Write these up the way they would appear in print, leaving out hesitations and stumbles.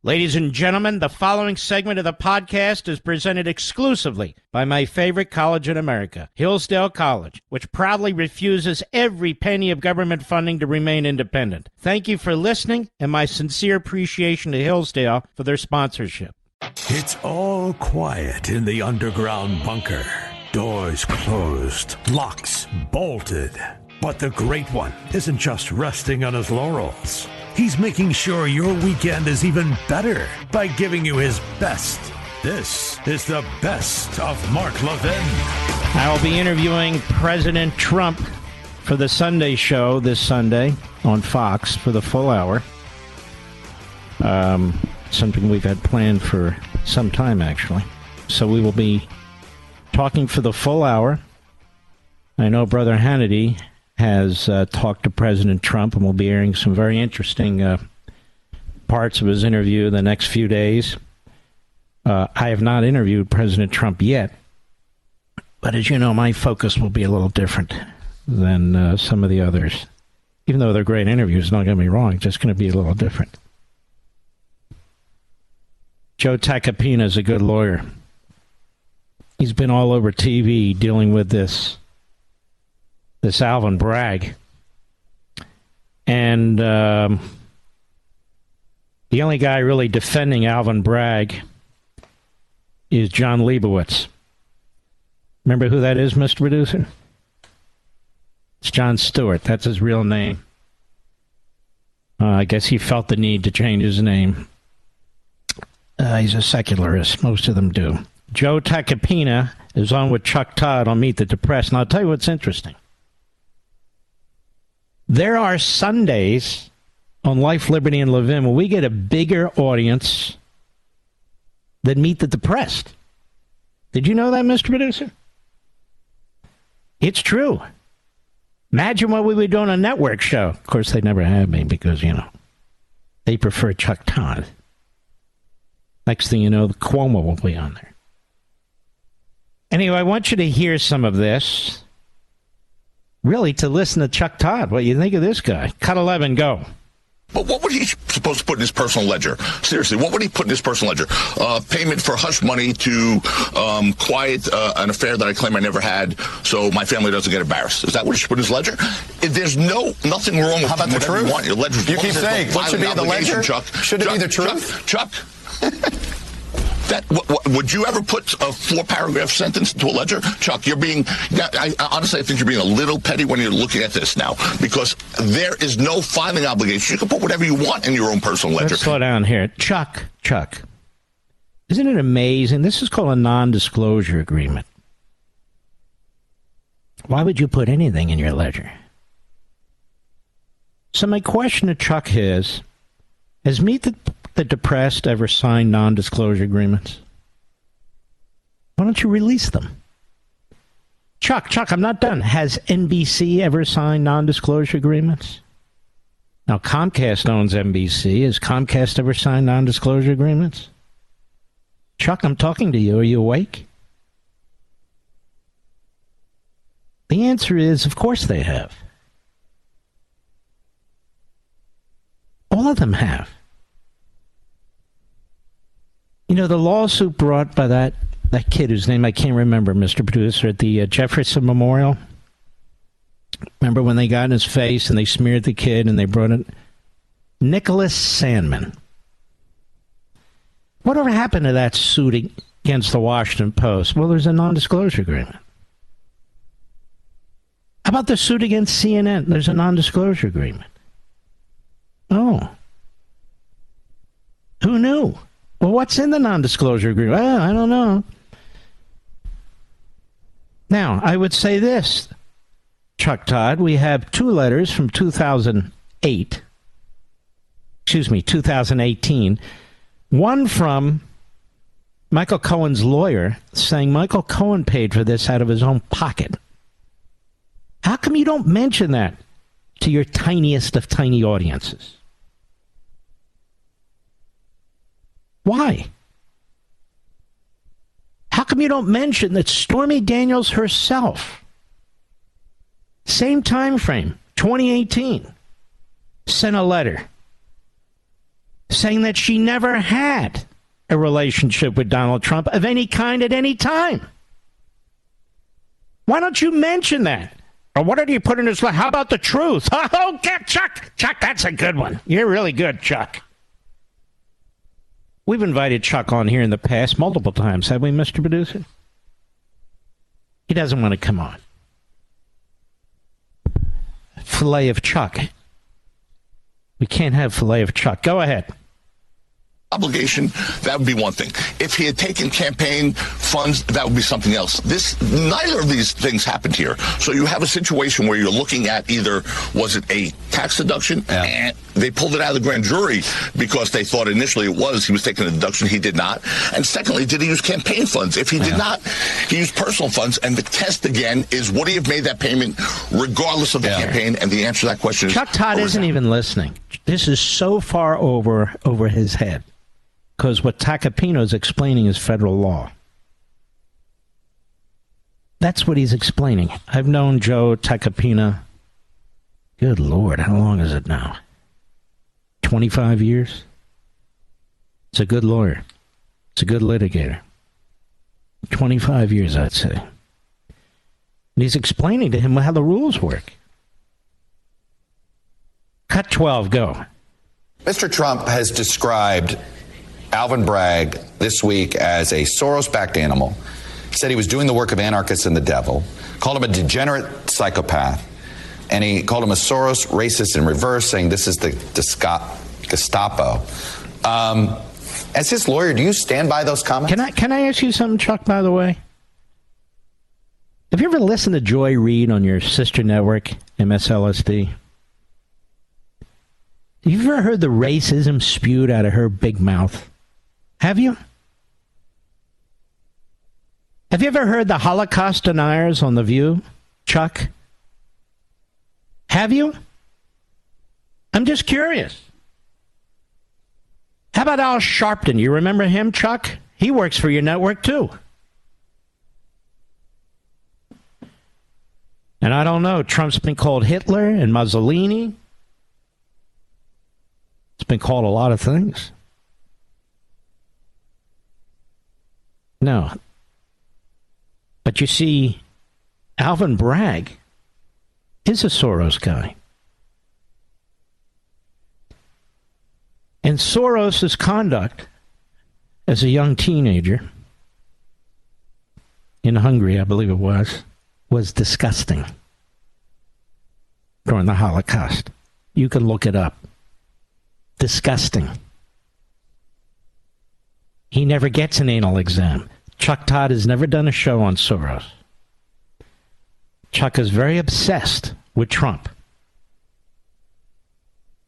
Ladies and gentlemen, the following segment of the podcast is presented exclusively by my favorite college in America, Hillsdale College, which proudly refuses every penny of government funding to remain independent. Thank you for listening, and my sincere appreciation to Hillsdale for their sponsorship. It's all quiet in the underground bunker. Doors closed, locks bolted. But the Great One isn't just resting on his laurels. He's making sure your weekend is even better by giving you his best. This is the best of Mark Levin. I'll be interviewing President Trump for the Sunday show this Sunday on Fox for the full hour. Something we've had planned for some time, actually. So we will be talking for the full hour. I know Brother Hannity has talked to President Trump, and we'll be airing some very interesting parts of his interview the next few days. I have not interviewed President Trump yet, but as you know, my focus will be a little different than some of the others. Even though they're great interviews, don't get me wrong, it's just going to be a little different. Joe Tacopina is a good lawyer. He's been all over TV dealing with this Alvin Bragg. And the only guy really defending Alvin Bragg is John Leibowitz. Remember who that is, Mr. Producer? It's Jon Stewart. That's his real name. I guess he felt the need to change his name. He's a secularist. Most of them do. Joe Tacopina is on with Chuck Todd on Meet the Depressed. And I'll tell you what's interesting. There are Sundays on Life, Liberty, and Levin where we get a bigger audience than Meet the Depressed. Did you know that, Mr. Producer? It's true. Imagine what we would do on a network show. Of course, they never have me because, they prefer Chuck Todd. Next thing you know, the Cuomo will be on there. Anyway, I want you to hear some of this. Really, to listen to Chuck Todd. What do you think of this guy? Cut 11, go. But what would he supposed to put in his personal ledger? Seriously, what would he put in his personal ledger? Payment for hush money to quiet an affair that I claim I never had, so my family doesn't get embarrassed. Is that what he should put in his ledger? There's nothing wrong with how about the truth? You want your ledger. You keep saying what should be in the ledger? Chuck. Should it be the truth? Chuck. Would you ever put a 4-paragraph sentence into a ledger? Chuck, honestly, I think you're being a little petty when you're looking at this now, because there is no filing obligation. You can put whatever you want in your own personal ledger. Let's slow down here. Chuck, isn't it amazing? This is called a non-disclosure agreement. Why would you put anything in your ledger? So my question to Chuck is, has Meet the Depressed ever signed non-disclosure agreements? Why don't you release them? Chuck, I'm not done. Has NBC ever signed non-disclosure agreements? Now, Comcast owns NBC. Has Comcast ever signed non-disclosure agreements? Chuck, I'm talking to you. Are you awake? The answer is, of course they have. All of them have. The lawsuit brought by that kid whose name I can't remember, Mr. Producer, at the Jefferson Memorial. Remember when they got in his face and they smeared the kid and they brought it? Nicholas Sandmann. Whatever happened to that suit against the Washington Post? Well, there's a non-disclosure agreement. How about the suit against CNN? There's a non-disclosure agreement. Oh. Who knew? Well, what's in the non-disclosure agreement? Well, I don't know. Now, I would say this, Chuck Todd. We have 2 letters from 2018. One from Michael Cohen's lawyer saying Michael Cohen paid for this out of his own pocket. How come you don't mention that to your tiniest of tiny audiences? Why? How come you don't mention that Stormy Daniels herself, same time frame, 2018, sent a letter saying that she never had a relationship with Donald Trump of any kind at any time. Why don't you mention that? Or what did you put in his letter? How about the truth? Oh, Chuck, that's a good one. You're really good, Chuck. We've invited Chuck on here in the past multiple times, have we, Mr. Producer? He doesn't want to come on. Filet of Chuck. We can't have filet of Chuck. Go ahead. Obligation, that would be one thing. If he had taken campaign funds, that would be something else. Neither of these things happened here. So you have a situation where you're looking at either, was it a tax deduction? Yeah. And they pulled it out of the grand jury because they thought initially he was taking a deduction. He did not. And secondly, did he use campaign funds? If he did not, he used personal funds. And the test again is, would he have made that payment regardless of the campaign? And the answer to that question is Chuck Todd isn't even listening. This is so far over his head. Because what Tacopino is explaining is federal law. That's what he's explaining. I've known Joe Tacopina. Good Lord, how long is it now? 25 years? It's a good lawyer. It's a good litigator. 25 years, I'd say. And he's explaining to him how the rules work. Cut 12, go. Mr. Trump has described Alvin Bragg this week as a Soros-backed animal. He said he was doing the work of anarchists and the devil, called him a degenerate psychopath, and he called him a Soros racist in reverse, saying this is the Gestapo. As his lawyer, do you stand by those comments? Can I ask you something, Chuck, by the way? Have you ever listened to Joy Reid on your sister network, MSLSD? Have you ever heard the racism spewed out of her big mouth? Have you? Have you ever heard the Holocaust deniers on The View, Chuck? Have you? I'm just curious. How about Al Sharpton? You remember him, Chuck? He works for your network, too. And I don't know, Trump's been called Hitler and Mussolini. It's been called a lot of things. No. But you see, Alvin Bragg is a Soros guy. And Soros' conduct as a young teenager in Hungary, I believe it was disgusting during the Holocaust. You can look it up. Disgusting. He never gets an anal exam. Chuck Todd has never done a show on Soros. Chuck is very obsessed with Trump.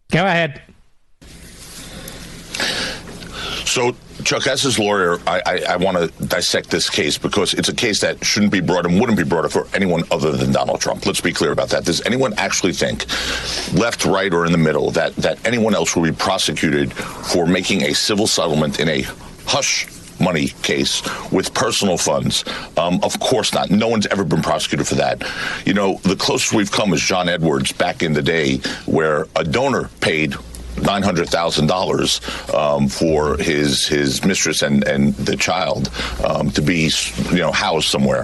Go ahead. So, Chuck, as his lawyer, I want to dissect this case because it's a case that shouldn't be brought and wouldn't be brought up for anyone other than Donald Trump. Let's be clear about that. Does anyone actually think, left, right, or in the middle, that anyone else will be prosecuted for making a civil settlement in a hush money case with personal funds? Of course not. No one's ever been prosecuted for that. You know, the closest we've come is John Edwards back in the day, where a donor paid $900,000 for his mistress and the child to be housed somewhere.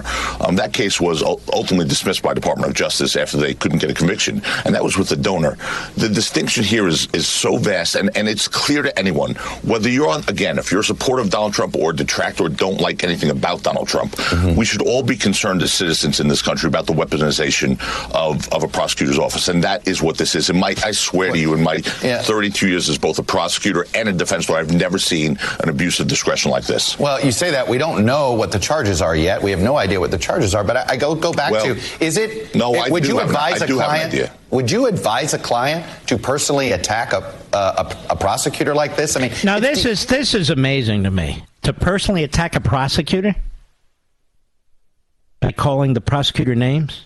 That case was ultimately dismissed by Department of Justice after they couldn't get a conviction, and that was with the donor. The distinction here is so vast, and it's clear to anyone, whether you're on, again, if you're a supporter of Donald Trump or detract or don't like anything about Donald Trump, we should all be concerned as citizens in this country about the weaponization of a prosecutor's office, and that is what this is. And I swear to you, in my 32 years as both a prosecutor and a defense lawyer, I've never seen an abuse of discretion like this. Well, you say that. We don't know what the charges are yet. We have no idea what the charges are. But I go back to, is it? No, would you advise a client? Would you advise a client to personally attack a prosecutor like this? I mean, now this is amazing to me. To personally attack a prosecutor by calling the prosecutor names.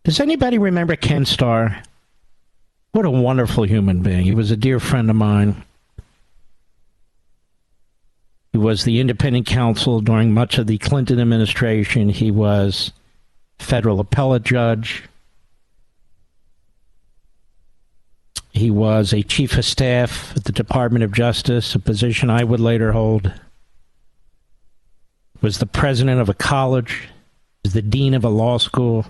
Does anybody remember Ken Starr? What a wonderful human being. He was a dear friend of mine. He was the independent counsel during much of the Clinton administration. He was federal appellate judge. He was a chief of staff at the Department of Justice, a position I would later hold. Was the president of a college, was the dean of a law school.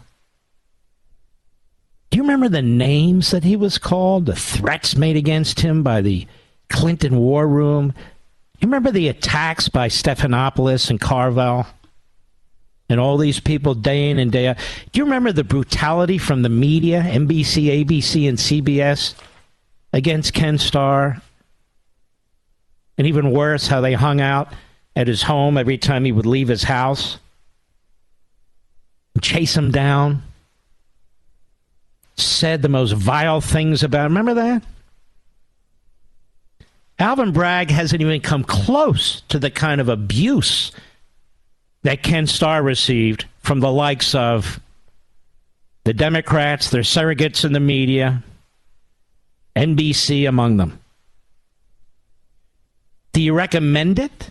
Do you remember the names that he was called, the threats made against him by the Clinton War Room? You remember the attacks by Stephanopoulos and Carvel and all these people day in and day out? Do you remember the brutality from the media, NBC, ABC, and CBS against Ken Starr? And even worse, how they hung out at his home every time he would leave his house and chase him down. Said the most vile things about him. Remember that? Alvin Bragg hasn't even come close to the kind of abuse that Ken Starr received from the likes of the Democrats, their surrogates in the media, NBC among them. Do you recommend it?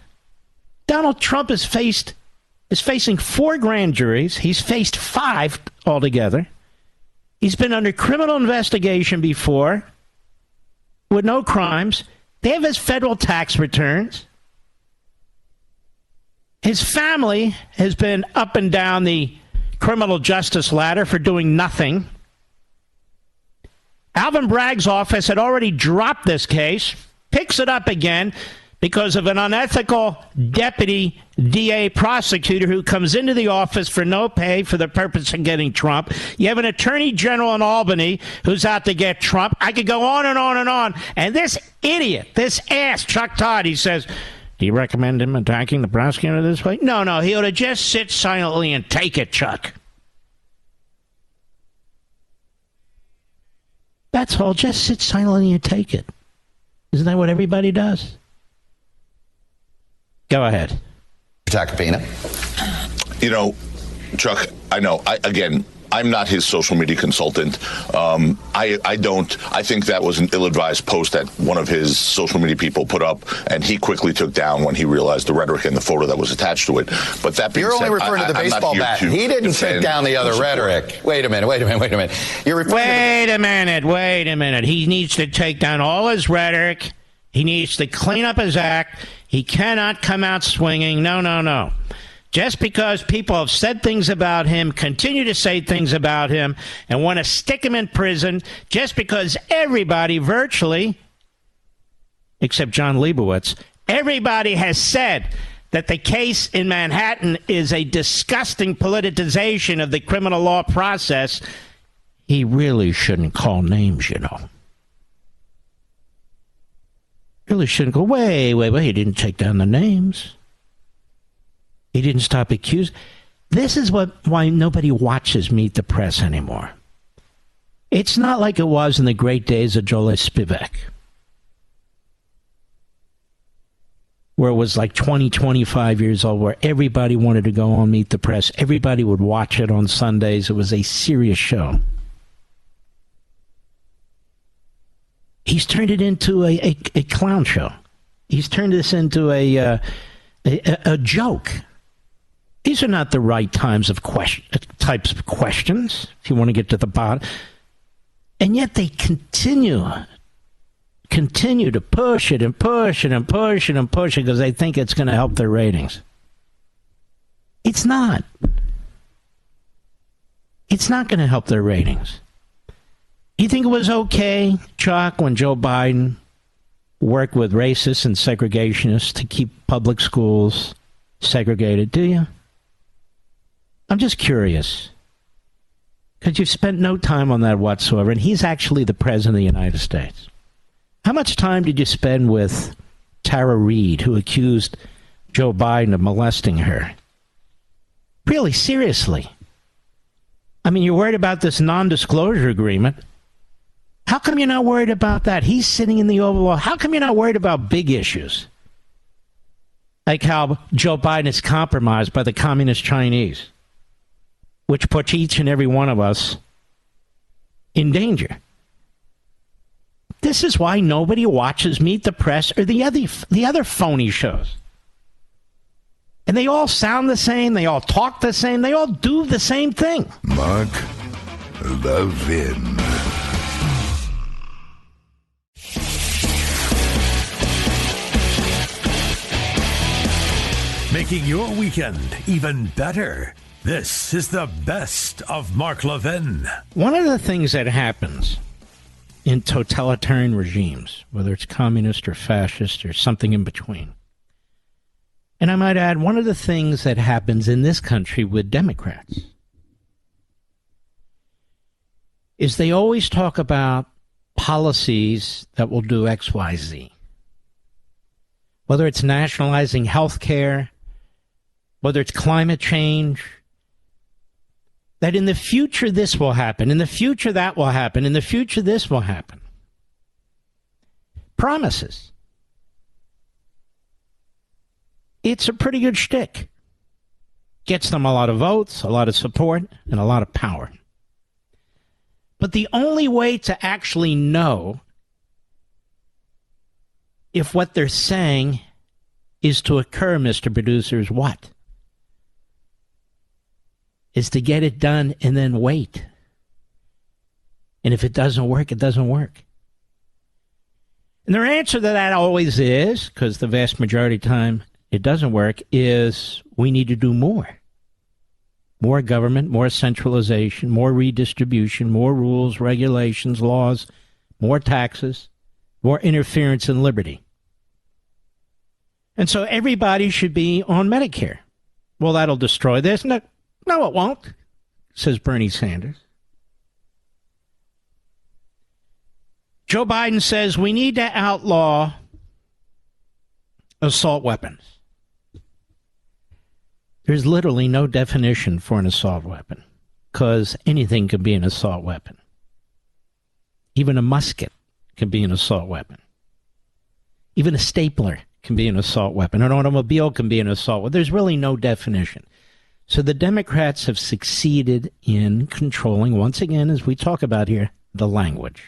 Donald Trump is facing 4 grand juries. He's faced 5 altogether. He's been under criminal investigation before with no crimes. They have his federal tax returns. His family has been up and down the criminal justice ladder for doing nothing. Alvin Bragg's office had already dropped this case, picks it up again because of an unethical deputy DA prosecutor who comes into the office for no pay for the purpose of getting Trump. You have an attorney general in Albany who's out to get Trump. I could go on and on and on. And this idiot, this ass, Chuck Todd, he says, do you recommend him attacking the prosecutor this way? No, he ought to just sit silently and take it, Chuck. That's all. Just sit silently and take it. Isn't that what everybody does? Go ahead. Tacopina. You know, Chuck, I know. I'm not his social media consultant. I think that was an ill-advised post that one of his social media people put up, and he quickly took down when he realized the rhetoric and the photo that was attached to it. But that being You're said, only referring to the baseball bat. He didn't take down the other rhetoric. Wait a minute. You're referring to wait a minute. He needs to take down all his rhetoric. He needs to clean up his act. He cannot come out swinging. No. Just because people have said things about him, continue to say things about him, and want to stick him in prison, just because everybody virtually, except John Leibowitz, everybody has said that the case in Manhattan is a disgusting politicization of the criminal law process, he really shouldn't call names, you know. Really shouldn't go, wait, he didn't take down the names. He didn't stop accusing. This is why nobody watches Meet the Press anymore. It's not like it was in the great days of Joel Spivak, where it was like 20, 25 years old, where everybody wanted to go on Meet the Press. Everybody would watch it on Sundays. It was a serious show. He's turned it into a clown show. He's turned this into a joke. These are not the right types of questions, if you want to get to the bottom. And yet they continue to push it because they think it's going to help their ratings. It's not. It's not going to help their ratings. You think it was okay, Chuck, when Joe Biden worked with racists and segregationists to keep public schools segregated, do you? I'm just curious. Because you've spent no time on that whatsoever, and he's actually the president of the United States. How much time did you spend with Tara Reid, who accused Joe Biden of molesting her? Really, seriously. I mean, you're worried about this non-disclosure agreement. How come you're not worried about that? He's sitting in the Oval Office. How come you're not worried about big issues? Like how Joe Biden is compromised by the communist Chinese, which puts each and every one of us in danger. This is why nobody watches Meet the Press or the other phony shows. And they all sound the same. They all talk the same. They all do the same thing. Mark Levin. making your weekend even better. This is the best of Mark Levin. One of the things that happens in totalitarian regimes, whether it's communist or fascist or something in between, and I might add, one of the things that happens in this country with Democrats is they always talk about policies that will do X, Y, Z. Whether it's nationalizing health care, whether it's climate change, that in the future this will happen, in the future that will happen, in the future this will happen. Promises. It's a pretty good shtick. Gets them a lot of votes, a lot of support, and a lot of power. But the only way to actually know if what they're saying is to occur, Mr. Producer, is what? Is to get it done and then wait. And if it doesn't work, it doesn't work. And their answer to that always is, because the vast majority of the time it doesn't work, is we need to do more. More government, more centralization, more redistribution, more rules, regulations, laws, more taxes, more interference in liberty. And so everybody should be on Medicare. Well, that'll destroy this. No, it won't, says Bernie Sanders. Joe Biden says we need to outlaw assault weapons. There's literally no definition for an assault weapon, because anything can be an assault weapon. Even a musket can be an assault weapon. Even a stapler can be an assault weapon. An automobile can be an assault weapon. There's really no definition. So the Democrats have succeeded in controlling, once again, as we talk about here, the language.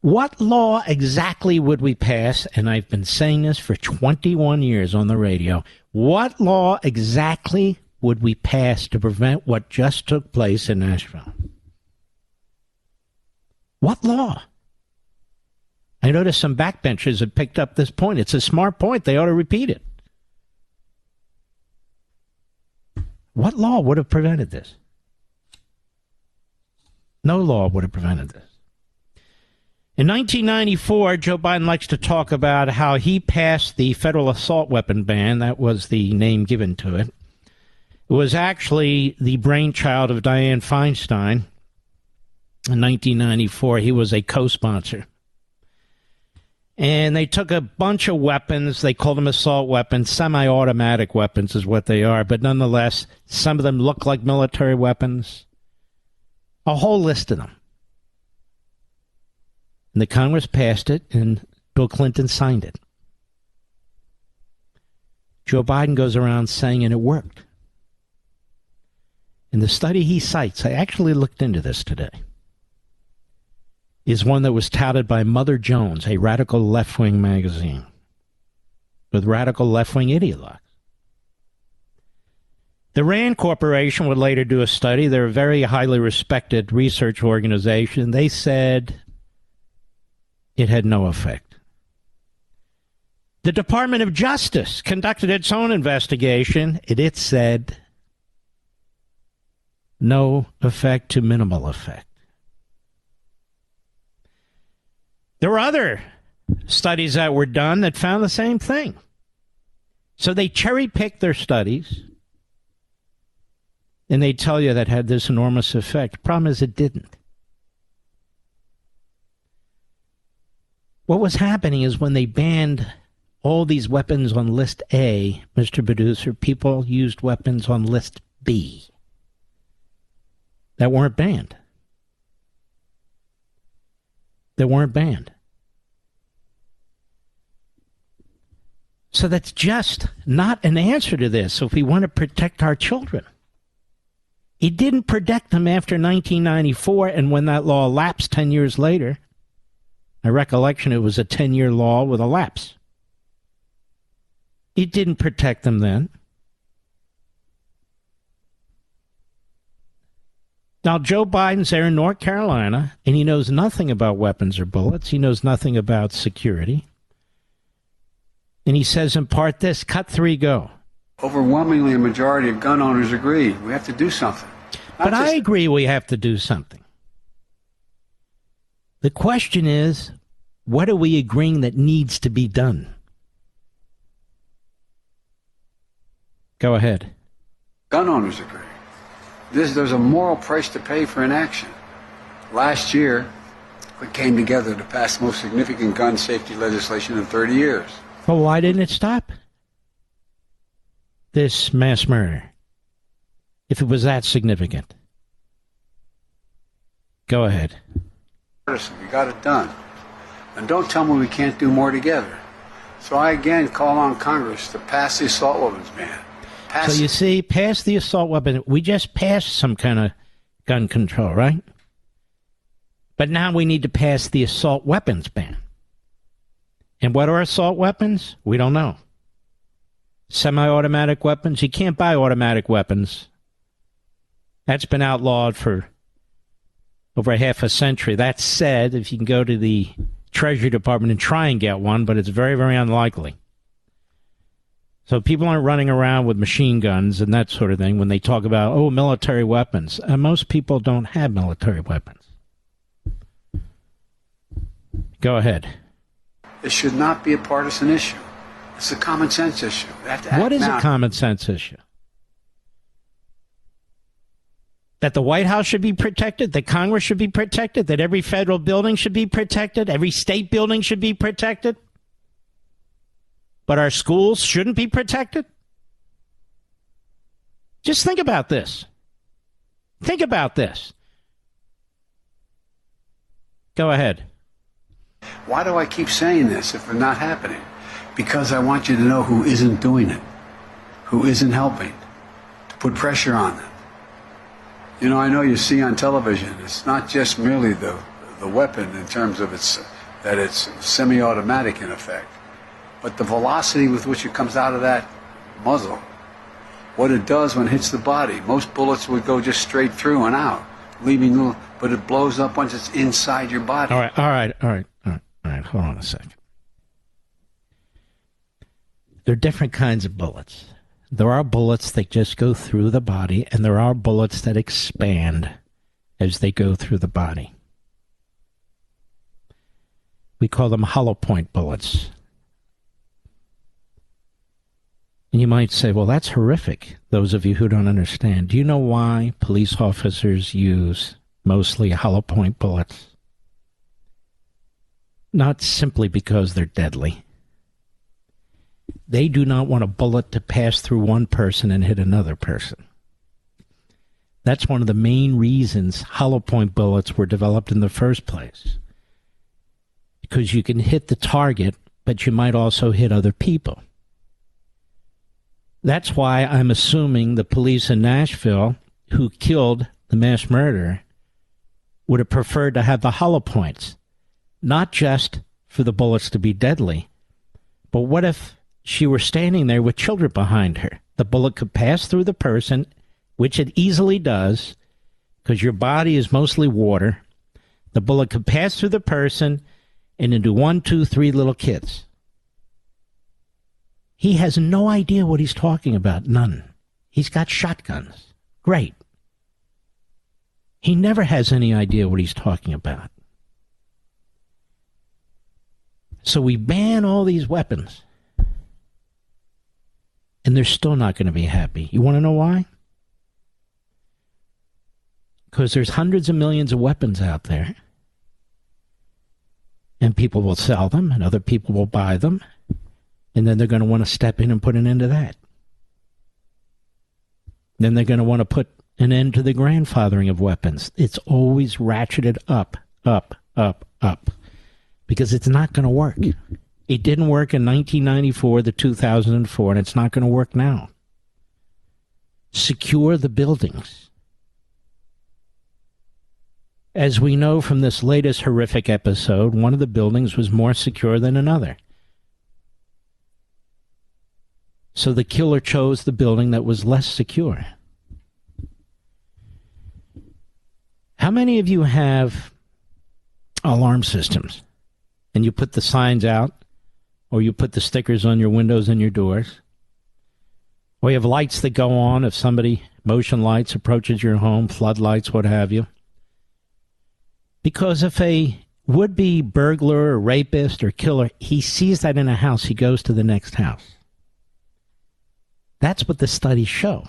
What law exactly would we pass? And I've been saying this for 21 years on the radio. What law exactly would we pass to prevent what just took place in Nashville? What law? I noticed some backbenchers have picked up this point. It's a smart point. They ought to repeat it. What law would have prevented this? No law would have prevented this. In 1994, Joe Biden likes to talk about how he passed the federal assault weapon ban. That was the name given to it. It was actually the brainchild of Dianne Feinstein. In 1994, he was a co-sponsor. And they took a bunch of weapons. They called them assault weapons. Semi-automatic weapons is what they are. But nonetheless, some of them look like military weapons. A whole list of them. And the Congress passed it, and Bill Clinton signed it. Joe Biden goes around saying, and it worked. And the study he cites, I actually looked into this today, is one that was touted by Mother Jones, a radical left-wing magazine, with radical left-wing ideologues. The RAND Corporation would later do a study. They're a very highly respected research organization. They said it had no effect. The Department of Justice conducted its own investigation, and it said no effect to minimal effect. There were other studies that were done that found the same thing. So they cherry-picked their studies, and they tell you that had this enormous effect. Problem is, it didn't. What was happening is when they banned all these weapons on List A, Mr. Producer, people used weapons on List B that weren't banned. That weren't banned. So that's just not an answer to this. So if we want to protect our children, it didn't protect them after 1994, and when that law lapsed 10 years later, my recollection, it was a 10-year law with a lapse. It didn't protect them then. Now, Joe Biden's there in North Carolina, and he knows nothing about weapons or bullets. He knows nothing about security. And he says in part this, cut 3, go. Overwhelmingly, a majority of gun owners agree we have to do something. But I agree we have to do something. The question is, what are we agreeing that needs to be done? Go ahead. Gun owners agree. There's a moral price to pay for inaction. Last year, we came together to pass the most significant gun safety legislation in 30 years. Well, why didn't it stop this mass murder, if it was that significant? Go ahead. We got it done. And don't tell me we can't do more together. So I again call on Congress to pass the assault weapons ban. So you see, pass the assault weapon. We just passed some kind of gun control, right? But now we need to pass the assault weapons ban. And what are assault weapons? We don't know. Semi-automatic weapons? You can't buy automatic weapons. That's been outlawed for over half a century. That said, if you can go to the Treasury Department and try and get one, but it's very, very unlikely. So people aren't running around with machine guns and that sort of thing when they talk about, military weapons. Most people don't have military weapons. Go ahead. It should not be a partisan issue. It's a common sense issue. What is a common sense issue? That the White House should be protected, that Congress should be protected, that every federal building should be protected, every state building should be protected, but our schools shouldn't be protected? Just think about this. Think about this. Go ahead. Why do I keep saying this if it's not happening? Because I want you to know who isn't doing it, who isn't helping, to put pressure on them. You know, I know you see on television, it's not just merely the weapon in terms of that it's semi-automatic in effect, but the velocity with which it comes out of that muzzle. What it does when it hits the body. Most bullets would go just straight through and out, leaving little, but it blows up once it's inside your body. All right. Hold on a second. There are different kinds of bullets. There are bullets that just go through the body, and there are bullets that expand as they go through the body. We call them hollow point bullets. And you might say, well, that's horrific, those of you who don't understand. Do you know why police officers use mostly hollow point bullets? Not simply because they're deadly. They do not want a bullet to pass through one person and hit another person. That's one of the main reasons hollow point bullets were developed in the first place. Because you can hit the target, but you might also hit other people. That's why I'm assuming the police in Nashville who killed the mass murderer would have preferred to have the hollow points, not just for the bullets to be deadly, but what if she were standing there with children behind her? The bullet could pass through the person, which it easily does, because your body is mostly water. The bullet could pass through the person and into 1, 2, 3 little kids. He has no idea what he's talking about. None. He's got shotguns. Great. He never has any idea what he's talking about. So we ban all these weapons. And they're still not going to be happy. You want to know why? Because there's hundreds of millions of weapons out there. And people will sell them, and other people will buy them. And then they're going to want to step in and put an end to that. Then they're going to want to put an end to the grandfathering of weapons. It's always ratcheted up, up, up, up. Because it's not going to work. It didn't work in 1994 to 2004, and it's not going to work now. Secure the buildings. As we know from this latest horrific episode, one of the buildings was more secure than another. So the killer chose the building that was less secure. How many of you have alarm systems? And you put the signs out or you put the stickers on your windows and your doors. Or you have lights that go on if somebody, motion lights, approaches your home, floodlights, what have you. Because if a would-be burglar or rapist or killer, he sees that in a house, he goes to the next house. That's what the studies show.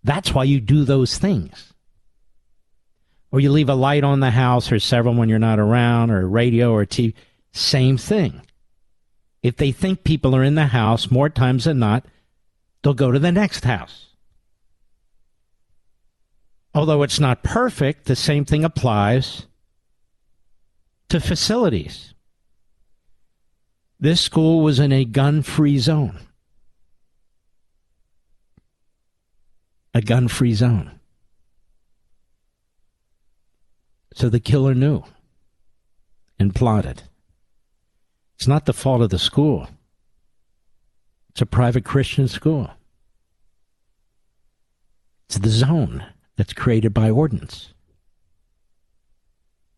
That's why you do those things. Or you leave a light on the house or several when you're not around, or radio or TV. Same thing. If they think people are in the house, more times than not, they'll go to the next house. Although it's not perfect, the same thing applies to facilities. This school was in a gun-free zone. A gun-free zone. So the killer knew and plotted. It's not the fault of the school. It's a private Christian school. It's the zone that's created by ordinance.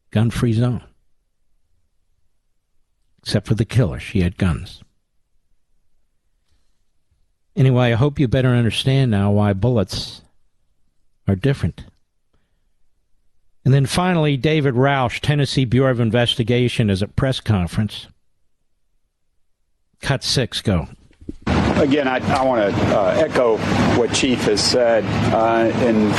Gun-free zone. Except for the killer. She had guns. Anyway, I hope you better understand now why bullets are different. And then finally, David Roush, Tennessee Bureau of Investigation, is at press conference. Cut 6, go. Again, I want to echo what Chief has said in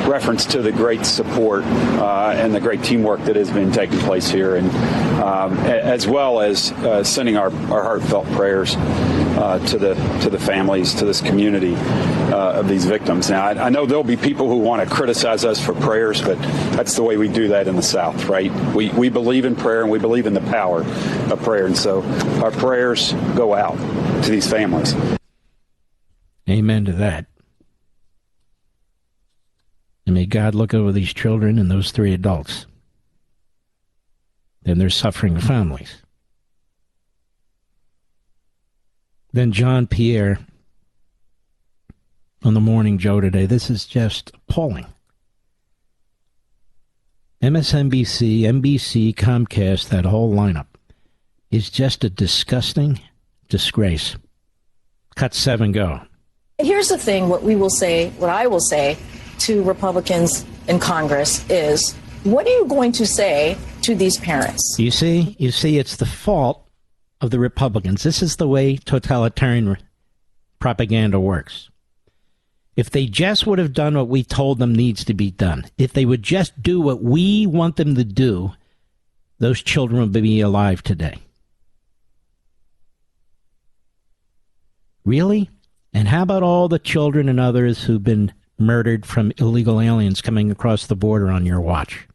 reference to the great support and the great teamwork that has been taking place here, and as well as sending our heartfelt prayers to the families, to this community of these victims. Now, I know there'll be people who want to criticize us for prayers, but that's the way we do that in the South, right? We believe in prayer, and we believe in the power of prayer, and so our prayers go out to these families. Amen to that. And may God look over these children and those 3 adults and their suffering families. Then John Pierre on the Morning Joe today. This is just appalling. MSNBC, NBC, Comcast, that whole lineup is just a disgusting disgrace. Cut 7, go. Here's the thing, what I will say to Republicans in Congress is, what are you going to say to these parents? You see, it's the fault of the Republicans. This is the way totalitarian propaganda works. If they just would have done what we told them needs to be done, if they would just do what we want them to do, those children would be alive today. Really? And how about all the children and others who've been murdered from illegal aliens coming across the border on your watch?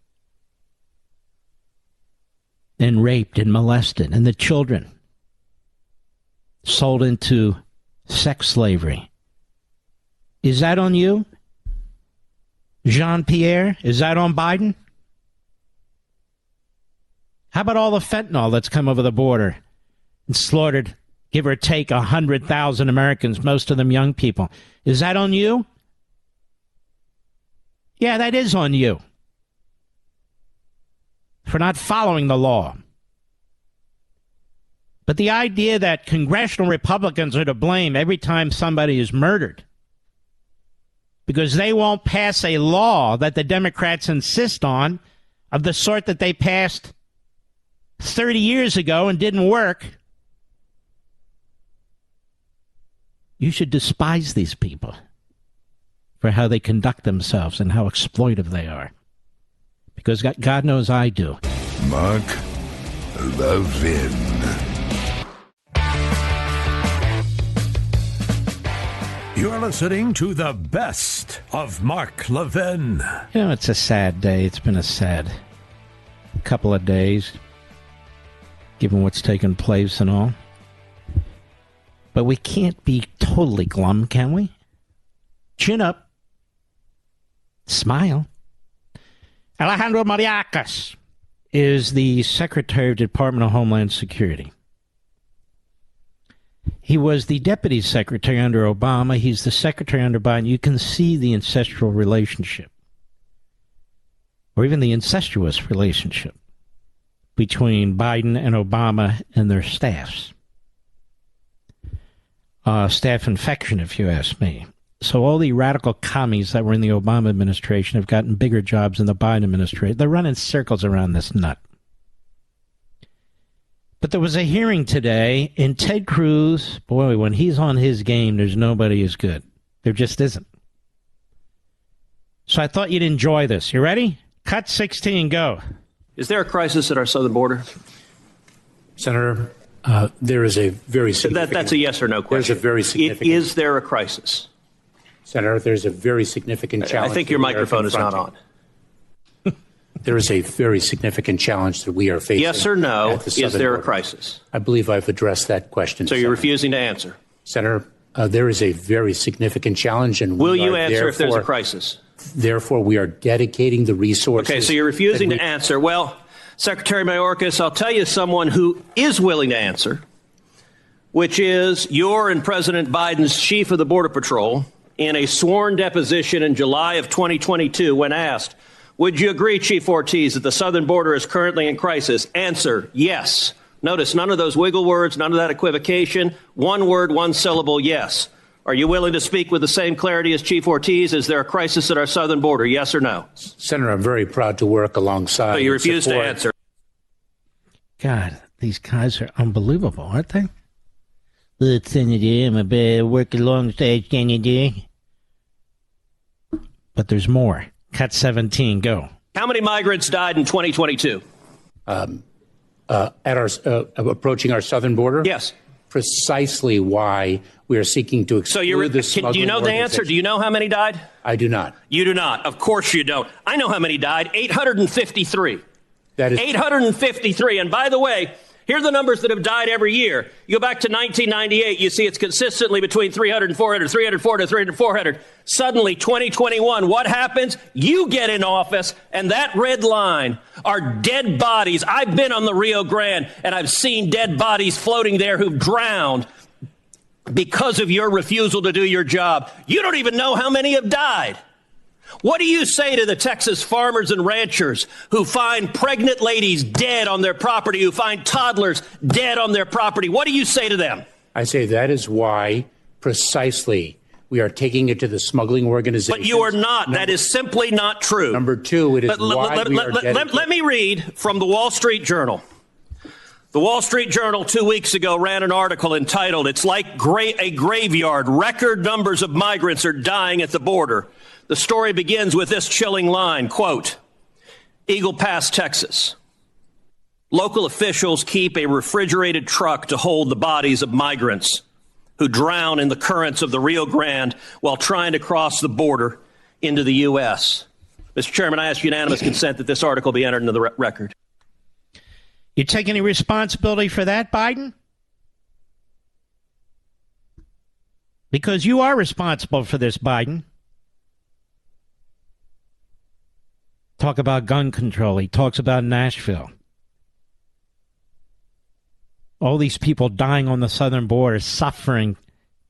And raped and molested, and the children sold into sex slavery. Is that on you? Jean-Pierre? Is that on Biden? How about all the fentanyl that's come over the border and slaughtered, give or take, 100,000 Americans, most of them young people? Is that on you? Yeah, that is on you. For not following the law. But the idea that congressional Republicans are to blame every time somebody is murdered because they won't pass a law that the Democrats insist on, of the sort that they passed 30 years ago and didn't work. You should despise these people for how they conduct themselves and how exploitive they are. Because God knows I do. Mark Levin. You're listening to the best of Mark Levin. You know, it's a sad day. It's been a sad couple of days, given what's taken place and all. But we can't be totally glum, can we? Chin up. Smile. Alejandro Mayorkas is the Secretary of the Department of Homeland Security. He was the Deputy Secretary under Obama. He's the Secretary under Biden. You can see the ancestral relationship, or even the incestuous relationship. between Biden and Obama and their staffs. Staff infection, if you ask me. So all the radical commies that were in the Obama administration have gotten bigger jobs in the Biden administration. They're running circles around this nut. But there was a hearing today, and Ted Cruz, boy, when he's on his game, there's nobody as good. There just isn't. So I thought you'd enjoy this. You ready? Cut 16, go. Is there a crisis at our southern border? Senator, there is a very significant... That's a yes or no question. There's a very significant... Is there a crisis? Senator, there's a very significant challenge... I think your microphone is not on. There is a very significant challenge that we are facing. Yes or no, is there a border. Crisis? I believe I've addressed that question. So you're refusing to answer? Senator, there is a very significant challenge, and will you answer if there's a crisis? Therefore, we are dedicating the resources... Okay, so you're refusing to answer. Well, Secretary Mayorkas, I'll tell you someone who is willing to answer, which is your and President Biden's chief of the Border Patrol in a sworn deposition in July of 2022 when asked, would you agree, Chief Ortiz, that the southern border is currently in crisis? Answer, yes. Notice none of those wiggle words, none of that equivocation. One word, one syllable, yes. Are you willing to speak with the same clarity as Chief Ortiz? Is there a crisis at our southern border, yes or no? Senator, I'm very proud to work alongside... So you refuse to answer. God, these guys are unbelievable, aren't they? Look, Senator, I'm a work alongside Senator. But there's more. Cut 17, go. How many migrants died in 2022? At our approaching our southern border? Yes. Precisely why we are seeking to exclude the smuggling. Do you know the answer? Do you know how many died? I do not. You do not. Of course you don't. I know how many died. 853. That is 853. And by the way, here are the numbers that have died every year. You go back to 1998, you see it's consistently between 300 and 400, 300, 400, 300, 400. Suddenly, 2021, what happens? You get in office, and that red line are dead bodies. I've been on the Rio Grande, and I've seen dead bodies floating there who've drowned because of your refusal to do your job. You don't even know how many have died. What do you say to the Texas farmers and ranchers who find pregnant ladies dead on their property, who find toddlers dead on their property? What do you say to them? I say that is why precisely we are taking it to the smuggling organizations. But you are not. That is simply not true. Number two, it is let me read from the Wall Street Journal. The Wall Street Journal 2 weeks ago ran an article entitled, "It's like a graveyard. Record numbers of migrants are dying at the border." The story begins with this chilling line, quote, Eagle Pass, Texas. Local officials keep a refrigerated truck to hold the bodies of migrants who drown in the currents of the Rio Grande while trying to cross the border into the U.S. Mr. Chairman, I ask unanimous consent that this article be entered into the record. You take any responsibility for that, Biden? Because you are responsible for this, Biden. Talk about gun control. He talks about Nashville. All these people dying on the southern border, suffering,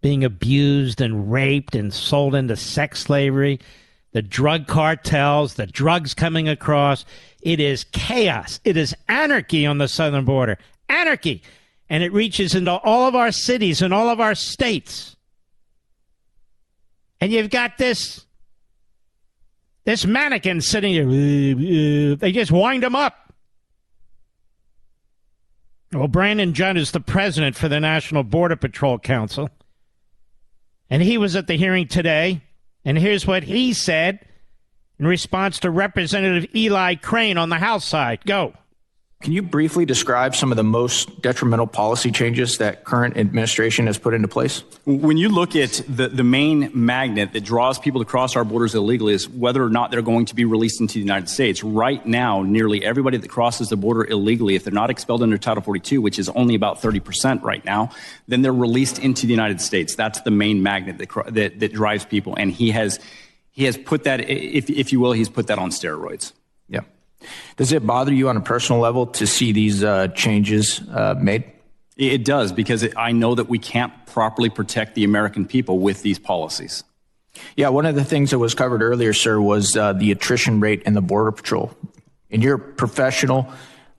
being abused and raped and sold into sex slavery, the drug cartels, the drugs coming across. It is chaos. It is anarchy on the southern border. Anarchy. And it reaches into all of our cities and all of our states. And you've got this mannequin sitting there. They just wind him up. Well, Brandon Judd is the president for the National Border Patrol Council. And he was at the hearing today. And here's what he said in response to Representative Eli Crane on the House side. Go. Can you briefly describe some of the most detrimental policy changes that current administration has put into place? When you look at the main magnet that draws people to cross our borders illegally is whether or not they're going to be released into the United States. Right now, nearly everybody that crosses the border illegally, if they're not expelled under Title 42, which is only about 30% right now, then they're released into the United States. That's the main magnet that drives people. And he has put that, if you will, he's put that on steroids. Yeah. Does it bother you on a personal level to see these changes made? It does, because I know that we can't properly protect the American people with these policies. Yeah, one of the things that was covered earlier, sir, was the attrition rate in the Border Patrol. In your professional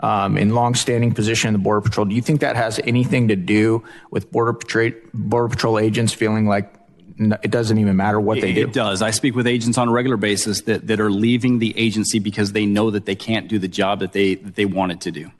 in longstanding position in the Border Patrol. Do you think that has anything to do with Border Patrol agents feeling like it doesn't even matter what they do? It does. I speak with agents on a regular basis that are leaving the agency because they know that they can't do the job that they wanted to do.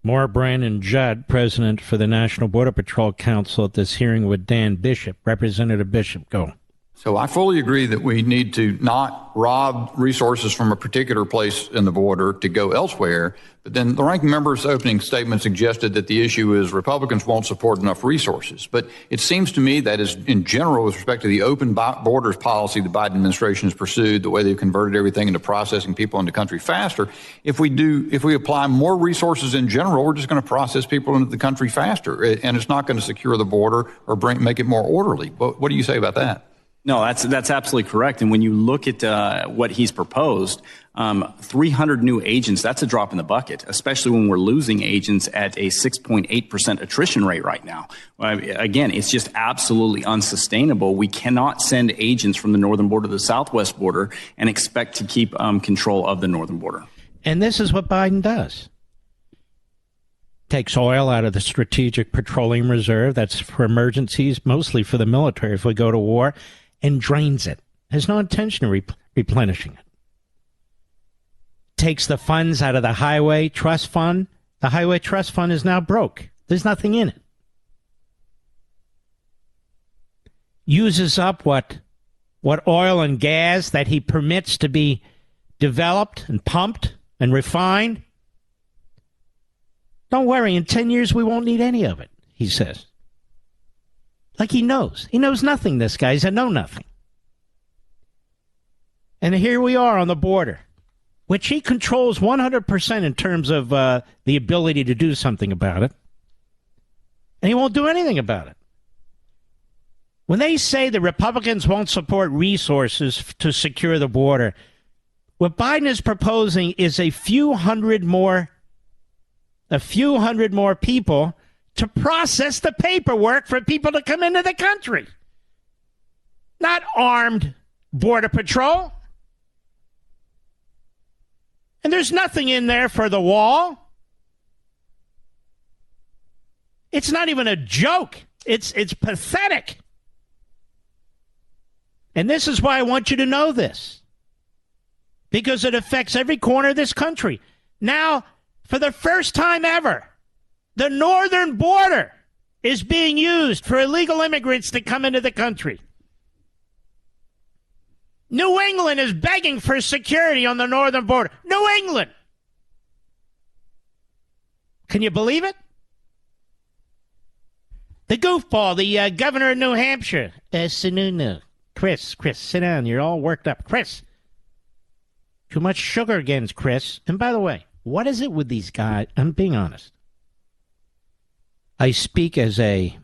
More Brandon Judd, president for the National Border Patrol Council, at this hearing with Dan Bishop. Representative Bishop, go. So I fully agree that we need to not rob resources from a particular place in the border to go elsewhere. But then the ranking member's opening statement suggested that the issue is Republicans won't support enough resources. But it seems to me that is, in general, with respect to the open borders policy the Biden administration has pursued, the way they've converted everything into processing people into the country faster, if we apply more resources in general, we're just going to process people into the country faster. And it's not going to secure the border or make it more orderly. What do you say about that? No, that's absolutely correct. And when you look at what he's proposed, 300 new agents, that's a drop in the bucket, especially when we're losing agents at a 6.8% attrition rate right now. Again, it's just absolutely unsustainable. We cannot send agents from the northern border to the southwest border and expect to keep control of the northern border. And this is what Biden does. Takes oil out of the Strategic Petroleum Reserve. That's for emergencies, mostly for the military if we go to war, and drains it. Has no intention of replenishing it. Takes the funds out of the Highway Trust Fund. The Highway Trust Fund is now broke. There's nothing in it. Uses up what oil and gas that he permits to be developed and pumped and refined. Don't worry, in 10 years we won't need any of it, he says. Like he knows. He knows nothing, this guy. He's a know-nothing. And here we are on the border, which he controls 100% in terms of the ability to do something about it. And he won't do anything about it. When they say the Republicans won't support resources to secure the border, what Biden is proposing is a few hundred more people to process the paperwork for people to come into the country. Not armed Border Patrol. And there's nothing in there for the wall. It's not even a joke. It's pathetic. And this is why I want you to know this. Because it affects every corner of this country. Now, for the first time ever, the northern border is being used for illegal immigrants to come into the country. New England is begging for security on the northern border. New England! Can you believe it? The goofball, the governor of New Hampshire, Sununu. Chris, sit down. You're all worked up. Chris. Too much sugar against Chris. And by the way, what is it with these guys? I'm being honest. I speak as a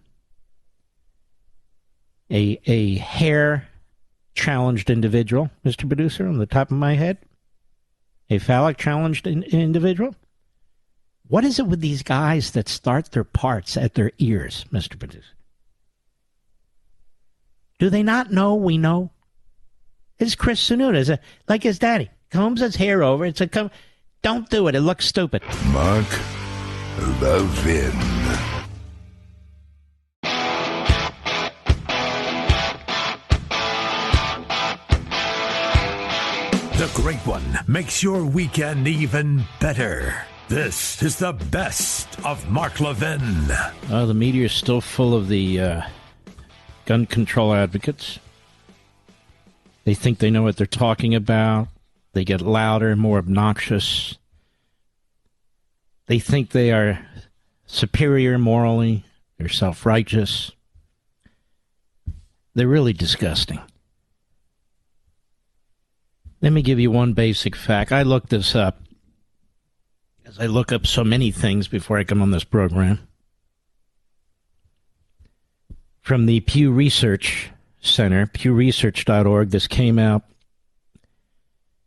hair-challenged individual, Mr. Producer, on the top of my head. A phallic-challenged individual. What is it with these guys that start their parts at their ears, Mr. Producer? Do they not know we know? It's Chris Sununu, like his daddy. Combs his hair over. Don't do it. It looks stupid. Mark Levin. The Great One makes your weekend even better. This is the best of Mark Levin. The media is still full of the gun control advocates. They think they know what they're talking about. They get louder and more obnoxious. They think they are superior morally. They're self-righteous. They're really disgusting. Let me give you one basic fact. I looked this up, as I look up so many things before I come on this program. From the Pew Research Center, pewresearch.org, this came out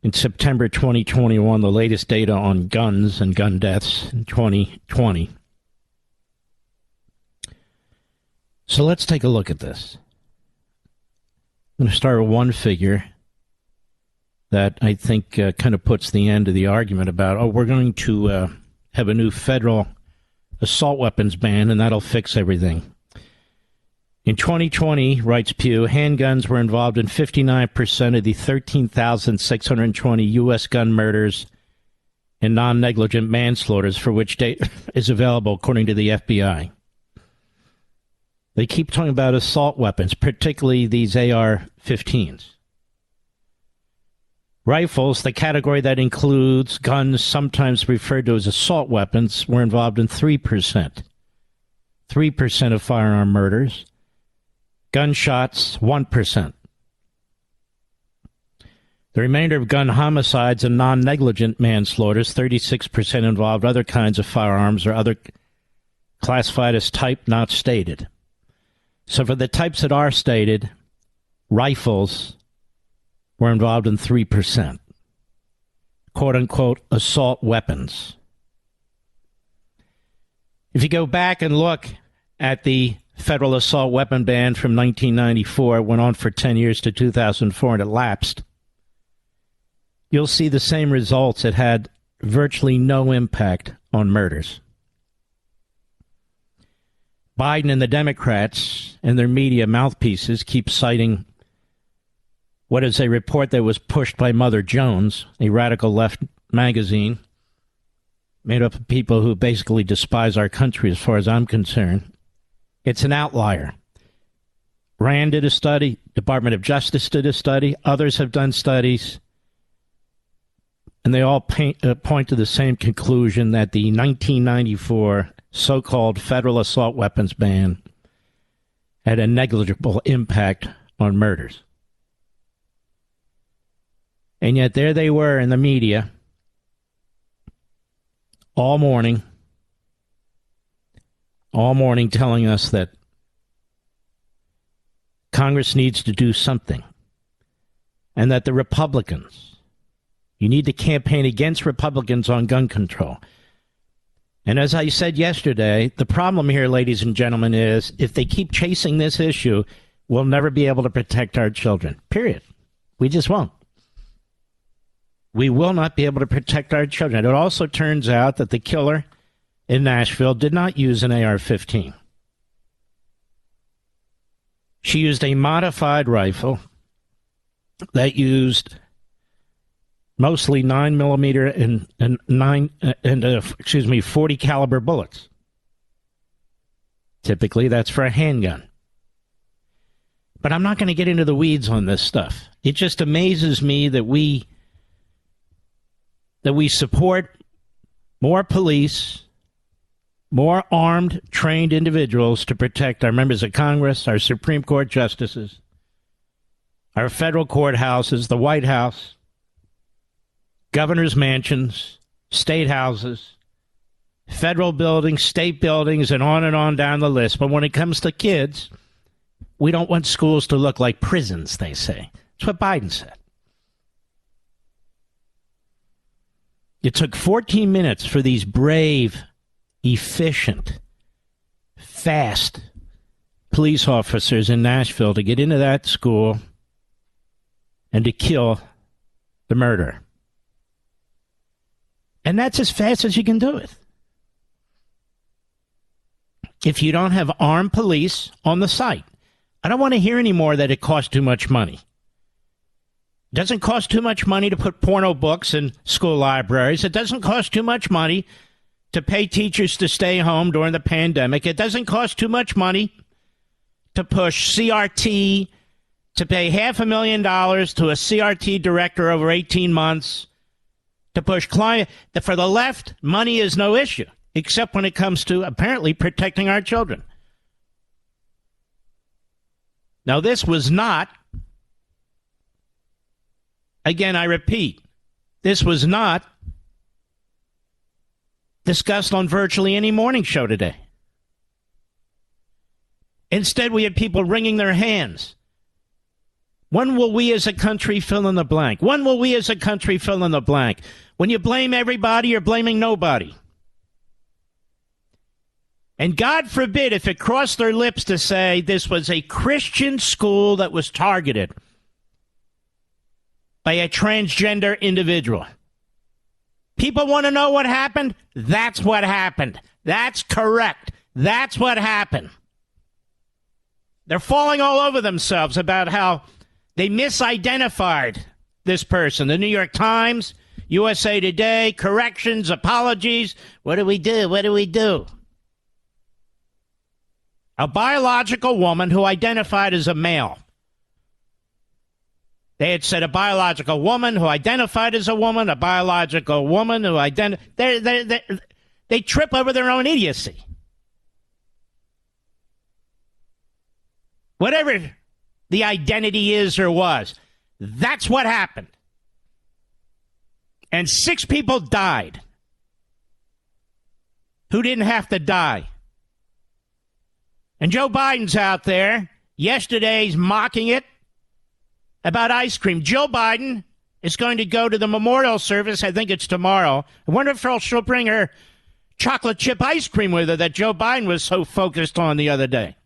in September 2021, the latest data on guns and gun deaths in 2020. So let's take a look at this. I'm going to start with one figure. that I think kind of puts the end to the argument about, we're going to have a new federal assault weapons ban, and that'll fix everything. In 2020, writes Pew, handguns were involved in 59% of the 13,620 U.S. gun murders and non-negligent manslaughters for which data is available, according to the FBI. They keep talking about assault weapons, particularly these AR-15s. Rifles, the category that includes guns sometimes referred to as assault weapons, were involved in 3%. 3% of firearm murders. Gunshots, 1%. The remainder of gun homicides and non-negligent manslaughters, 36% involved other kinds of firearms or other classified as type not stated. So for the types that are stated, rifles were involved in 3%. Quote-unquote assault weapons. If you go back and look at the federal assault weapon ban from 1994, it went on for 10 years to 2004 and it lapsed. You'll see the same results. It had virtually no impact on murders. Biden and the Democrats and their media mouthpieces keep citing what is a report that was pushed by Mother Jones, a radical left magazine made up of people who basically despise our country as far as I'm concerned. It's an outlier. Rand did a study. Department of Justice did a study. Others have done studies. And they all point to the same conclusion, that the 1994 so-called federal assault weapons ban had a negligible impact on murders. And yet there they were in the media all morning telling us that Congress needs to do something, and that the Republicans, you need to campaign against Republicans on gun control. And as I said yesterday, the problem here, ladies and gentlemen, is if they keep chasing this issue, we'll never be able to protect our children. Period. We just won't. We will not be able to protect our children. It also turns out that the killer in Nashville did not use an AR-15. She used a modified rifle that used mostly 9mm and 40 caliber bullets. Typically, that's for a handgun. But I'm not going to get into the weeds on this stuff. It just amazes me that we support more police, more armed, trained individuals to protect our members of Congress, our Supreme Court justices, our federal courthouses, the White House, governor's mansions, state houses, federal buildings, state buildings, and on down the list. But when it comes to kids, we don't want schools to look like prisons, they say. That's what Biden said. It took 14 minutes for these brave, efficient, fast police officers in Nashville to get into that school and to kill the murderer. And that's as fast as you can do it. If you don't have armed police on the site, I don't want to hear anymore that it costs too much money. It doesn't cost too much money to put porno books in school libraries. It doesn't cost too much money to pay teachers to stay home during the pandemic. It doesn't cost too much money to push CRT, to pay $500,000 to a CRT director over 18 months, to push climate. For the left, money is no issue, except when it comes to apparently protecting our children. Now, this was not, again, I repeat, this was not discussed on virtually any morning show today. Instead, we had people wringing their hands. When will we as a country fill in the blank? When will we as a country fill in the blank? When you blame everybody, you're blaming nobody. And God forbid if it crossed their lips to say this was a Christian school that was targeted. by a transgender individual. People want to know what happened? That's what happened. That's correct. That's what happened. They're falling all over themselves about how they misidentified this person. The New York Times, USA Today, corrections, apologies. What do we do? What do we do? A biological woman who identified as a male. They had said a biological woman who identified as a woman, a biological woman who identified. They trip over their own idiocy. Whatever the identity is or was, that's what happened. And 6 people died who didn't have to die. And Joe Biden's out there. Yesterday's mocking it about ice cream. Joe Biden is going to go to the memorial service. I think it's tomorrow. I wonder if she'll bring her chocolate chip ice cream with her that Joe Biden was so focused on the other day.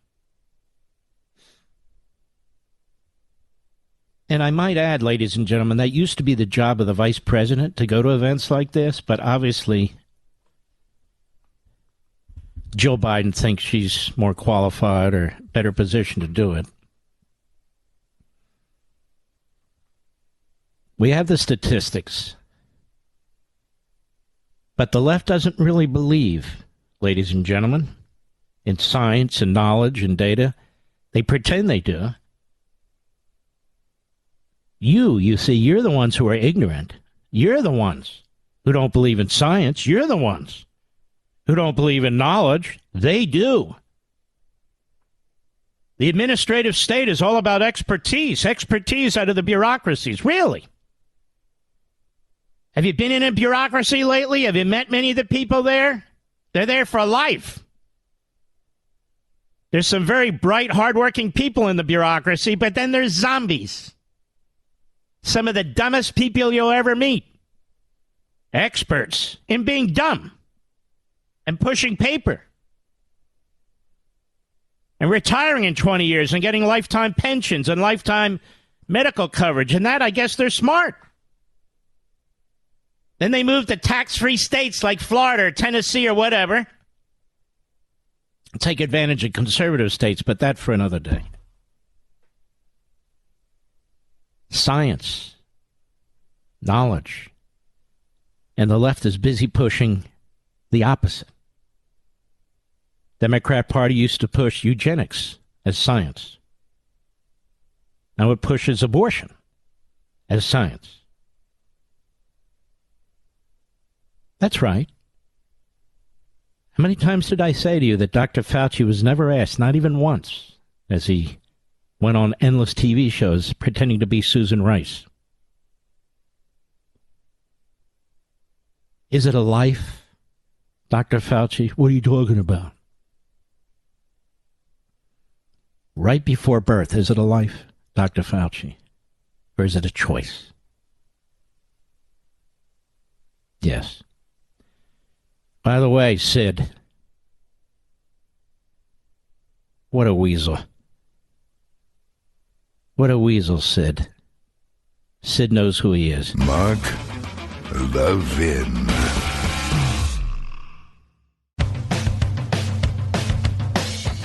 And I might add, ladies and gentlemen, that used to be the job of the vice president to go to events like this, but obviously Joe Biden thinks she's more qualified or better positioned to do it. We have the statistics, but the left doesn't really believe, ladies and gentlemen, in science and knowledge and data. They pretend they do. You see, you're the ones who are ignorant. You're the ones who don't believe in science. You're the ones who don't believe in knowledge. They do. The administrative state is all about expertise out of the bureaucracies. Really? Have you been in a bureaucracy lately? Have you met many of the people there? They're there for life. There's some very bright, hardworking people in the bureaucracy, but then there's zombies. Some of the dumbest people you'll ever meet. Experts in being dumb and pushing paper and retiring in 20 years and getting lifetime pensions and lifetime medical coverage. And that, I guess, they're smart. Then they move to tax-free states like Florida or Tennessee or whatever. Take advantage of conservative states, but that for another day. Science, knowledge, and the left is busy pushing the opposite. Democrat Party used to push eugenics as science. Now it pushes abortion as science. That's right. How many times did I say to you that Dr. Fauci was never asked, not even once, as he went on endless TV shows pretending to be Susan Rice? Is it a life, Dr. Fauci? What are you talking about? Right before birth, is it a life, Dr. Fauci? Or is it a choice? Yes. By the way, Sid, what a weasel. What a weasel, Sid. Sid knows who he is. Mark Levin.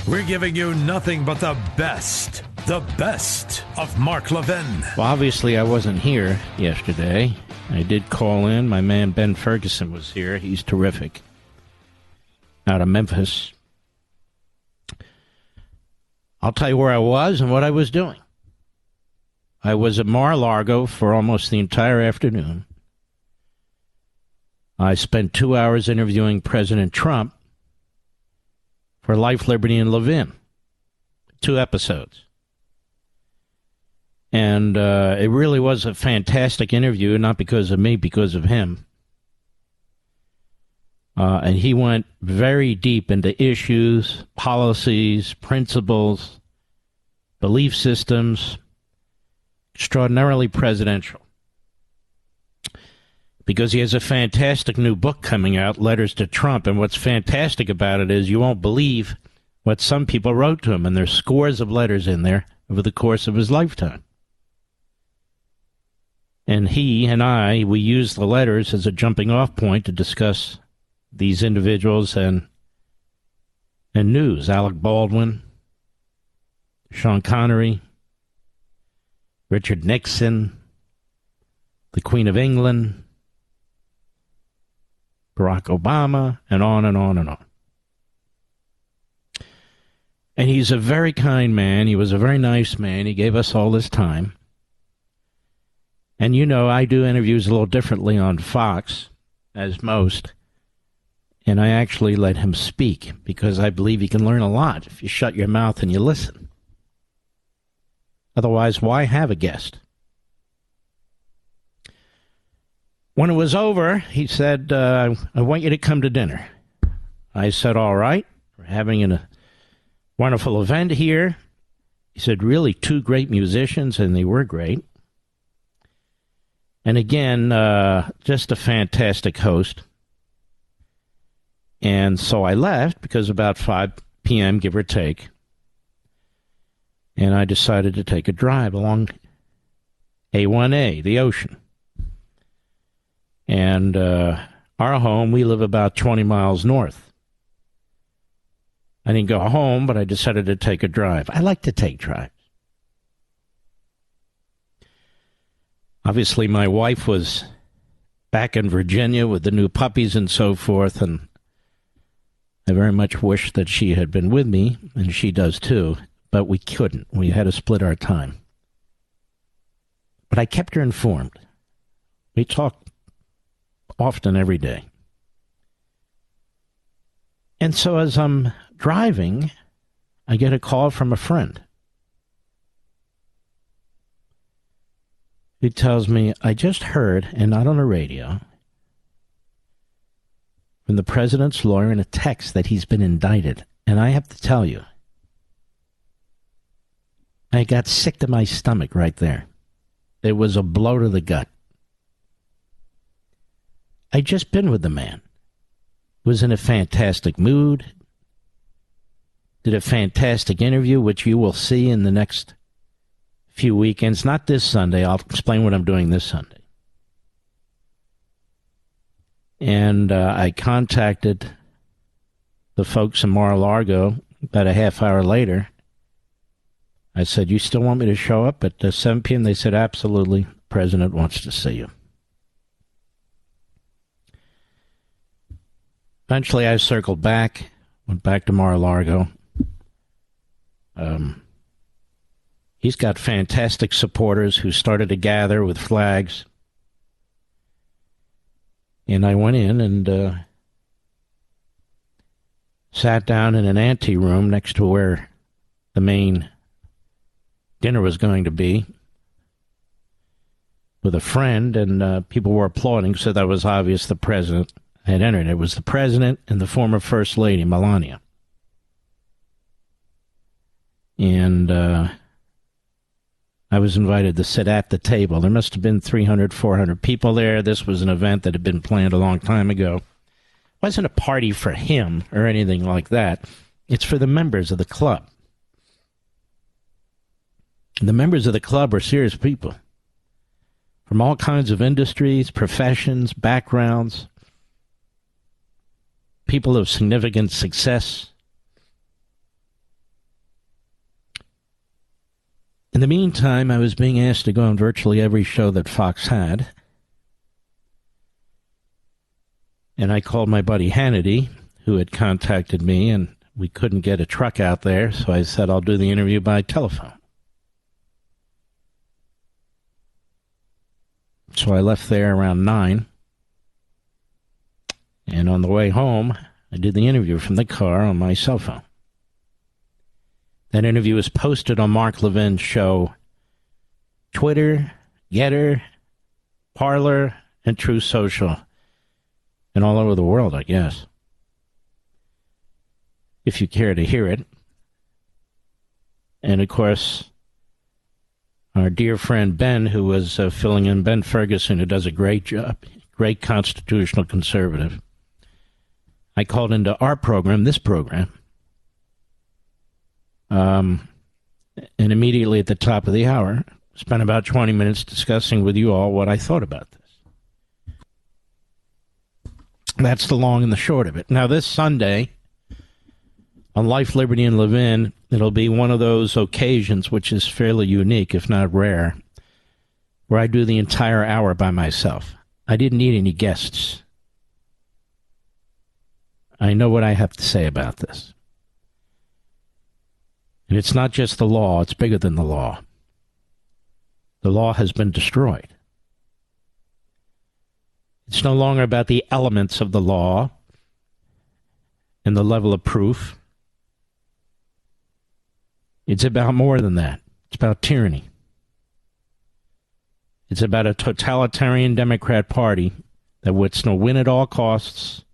We're giving you nothing but the best of Mark Levin. Well, obviously I wasn't here yesterday. I did call in. My man Ben Ferguson was here. He's terrific. Out of Memphis. I'll tell you where I was and what I was doing. I was at Mar-a-Lago for almost the entire afternoon. I spent 2 hours interviewing President Trump for Life, Liberty, and Levin. 2 episodes. And it really was a fantastic interview, not because of me, because of him. And he went very deep into issues, policies, principles, belief systems, extraordinarily presidential. Because he has a fantastic new book coming out, Letters to Trump. And what's fantastic about it is you won't believe what some people wrote to him. And there's scores of letters in there over the course of his lifetime. And he and we used the letters as a jumping off point to discuss these individuals and news. Alec Baldwin, Sean Connery, Richard Nixon, the Queen of England, Barack Obama, and on and on and on. And he's a very kind man. He was a very nice man. He gave us all his time. And you know, I do interviews a little differently on Fox, as most. And I actually let him speak because I believe you can learn a lot if you shut your mouth and you listen. Otherwise, why have a guest? When it was over, he said, I want you to come to dinner. I said, all right. We're having a wonderful event here. He said, really, two great musicians, and they were great. And again, just a fantastic host. And so I left because about 5 p.m., give or take. And I decided to take a drive along A1A, the ocean. And our home, we live about 20 miles north. I didn't go home, but I decided to take a drive. I like to take drives. Obviously, my wife was back in Virginia with the new puppies and so forth, and I very much wish that she had been with me, and she does too, but we couldn't. We had to split our time. But I kept her informed. We talked often every day. And so as I'm driving, I get a call from a friend. He tells me, I just heard, and not on the radio, from the president's lawyer in a text that he's been indicted. And I have to tell you, I got sick to my stomach right there. It was a blow to the gut. I'd just been with the man. Was in a fantastic mood. Did a fantastic interview, which you will see in the next few weekends. Not this Sunday. I'll explain what I'm doing this Sunday. And I contacted the folks in Mar-a-Lago about a half hour later. I said, you still want me to show up at 7 p.m.? They said, absolutely. The president wants to see you. Eventually, I circled back, went back to Mar-a-Lago. He's got fantastic supporters who started to gather with flags. And I went in and sat down in an anteroom next to where the main dinner was going to be with a friend, and people were applauding, so that was obvious the president had entered. It was the president and the former First Lady, Melania. And I was invited to sit at the table. There must have been 300, 400 people there. This was an event that had been planned a long time ago. It wasn't a party for him or anything like that. It's for the members of the club. The members of the club are serious people from all kinds of industries, professions, backgrounds, people of significant success. In the meantime, I was being asked to go on virtually every show that Fox had. And I called my buddy Hannity, who had contacted me, and we couldn't get a truck out there, so I said I'll do the interview by telephone. So I left there around 9. And on the way home, I did the interview from the car on my cell phone. That interview is posted on Mark Levin Show, Twitter, Getter, Parler, and True Social, and all over the world, I guess, if you care to hear it. And, of course, our dear friend Ben, who was filling in, Ben Ferguson, who does a great job, great constitutional conservative. I called into our program, this program, and immediately at the top of the hour spent about 20 minutes discussing with you all what I thought about this. That's the long and the short of it. Now, this Sunday, on Life, Liberty, and Levin, it'll be one of those occasions which is fairly unique, if not rare, where I do the entire hour by myself. I didn't need any guests. I know what I have to say about this. And it's not just the law, it's bigger than the law. The law has been destroyed. It's no longer about the elements of the law and the level of proof. It's about more than that. It's about tyranny. It's about a totalitarian Democrat Party that wants to win at all costs,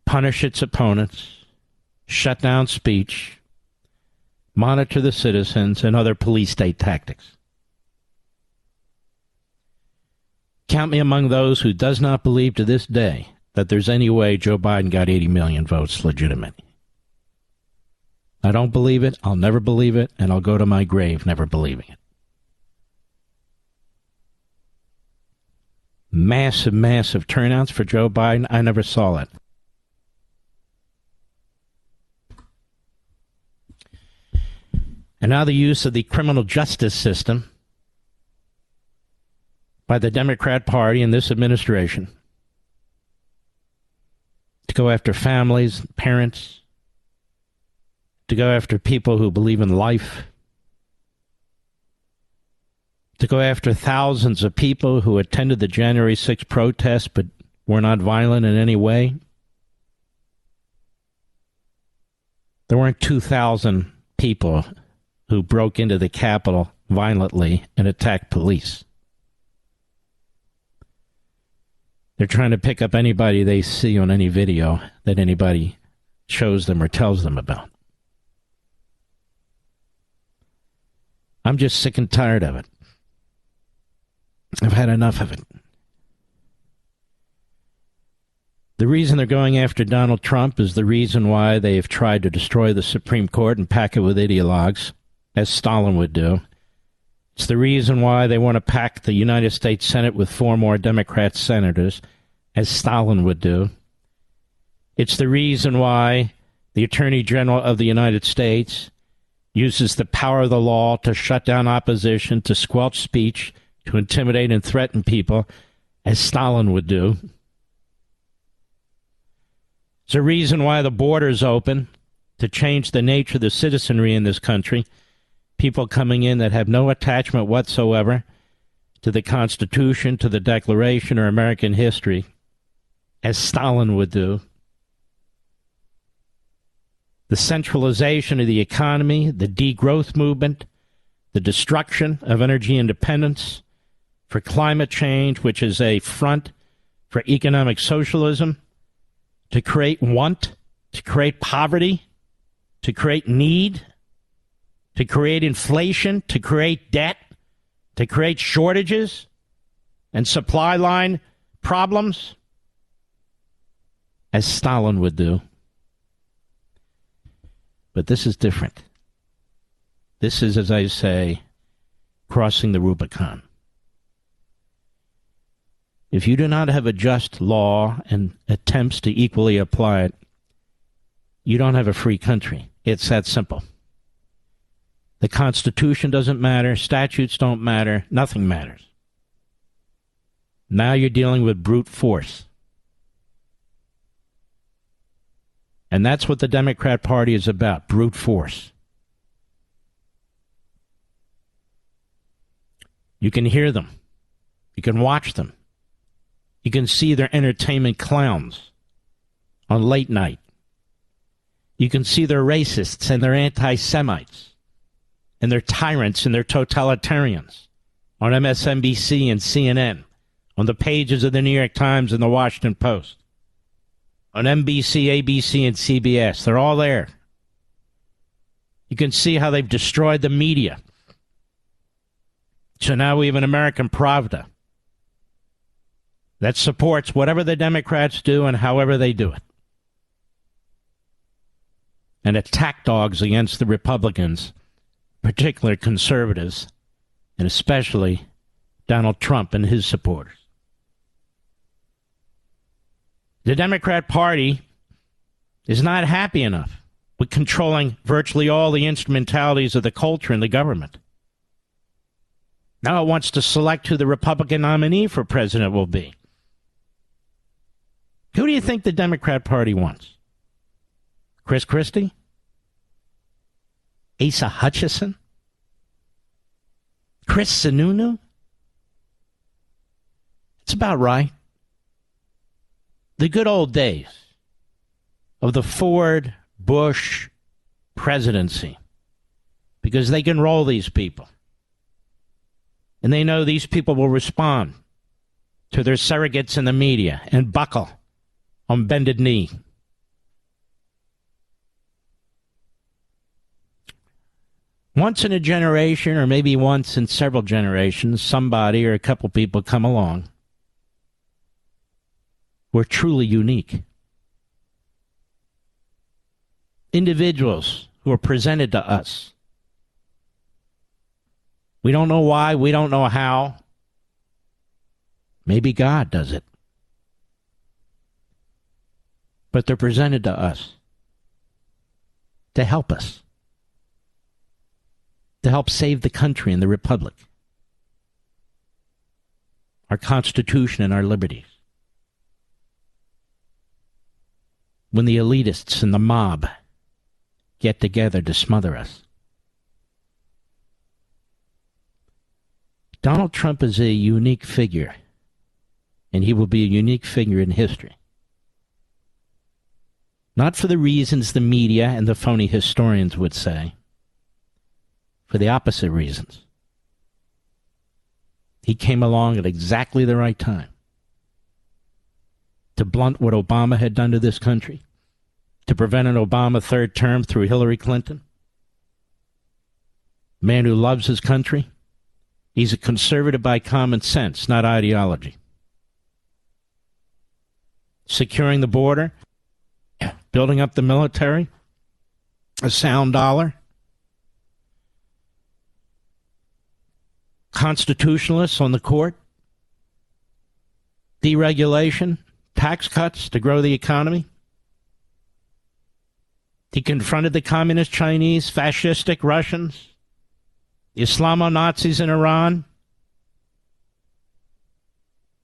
punish its opponents, shut down speech, monitor the citizens, and other police state tactics. Count me among those who does not believe to this day that there's any way Joe Biden got 80 million votes legitimate. I don't believe it, I'll never believe it, and I'll go to my grave never believing it. Massive, massive turnouts for Joe Biden, I never saw it. And now the use of the criminal justice system by the Democrat Party and this administration to go after families, parents, to go after people who believe in life, to go after thousands of people who attended the January 6th protests but were not violent in any way. There weren't 2,000 people who broke into the Capitol violently and attacked police. They're trying to pick up anybody they see on any video that anybody shows them or tells them about. I'm just sick and tired of it. I've had enough of it. The reason they're going after Donald Trump is the reason why they've tried to destroy the Supreme Court and pack it with ideologues, as Stalin would do. It's the reason why they want to pack the United States Senate with 4 more Democrat senators, as Stalin would do. It's the reason why the Attorney General of the United States uses the power of the law to shut down opposition, to squelch speech, to intimidate and threaten people, as Stalin would do. It's a reason why the border's open, to change the nature of the citizenry in this country. People coming in that have no attachment whatsoever to the Constitution, to the Declaration, or American history, as Stalin would do. The centralization of the economy, the degrowth movement, the destruction of energy independence, for climate change, which is a front for economic socialism, to create want, to create poverty, to create need, to create inflation, to create debt, to create shortages and supply line problems, as Stalin would do. But this is different. This is, as I say, crossing the Rubicon. If you do not have a just law and attempts to equally apply it, you don't have a free country. It's that simple. The Constitution doesn't matter. Statutes don't matter. Nothing matters. Now you're dealing with brute force. And that's what the Democrat Party is about, brute force. You can hear them. You can watch them. You can see their entertainment clowns on late night. You can see their racists and their anti-Semites and their tyrants and their totalitarians on MSNBC and CNN, on the pages of the New York Times and the Washington Post, on NBC, ABC, and CBS. They're all there. You can see how they've destroyed the media. So now we have an American Pravda that supports whatever the Democrats do and however they do it. And attack dogs against the Republicans particular conservatives, and especially Donald Trump and his supporters. The Democrat Party is not happy enough with controlling virtually all the instrumentalities of the culture and the government. Now it wants to select who the Republican nominee for president will be. Who do you think the Democrat Party wants? Chris Christie? Asa Hutchinson? Chris Sununu? It's about right. The good old days of the Ford-Bush presidency, because they can roll these people. And they know these people will respond to their surrogates in the media and buckle on bended knee. Once in a generation, or maybe once in several generations, somebody or a couple people come along who are truly unique. Individuals who are presented to us. We don't know why, we don't know how. Maybe God does it. But they're presented to us to help us, to help save the country and the republic, our Constitution and our liberties. When the elitists and the mob get together to smother us. Donald Trump is a unique figure, and he will be a unique figure in history. Not for the reasons the media and the phony historians would say, for the opposite reasons. He came along at exactly the right time to blunt what Obama had done to this country, to prevent an Obama third term through Hillary Clinton. A man who loves his country. He's a conservative by common sense, not ideology. Securing the border, building up the military, a sound dollar. Constitutionalists on the court, deregulation, tax cuts to grow the economy. He confronted the communist Chinese, fascistic Russians, the Islamo-Nazis in Iran.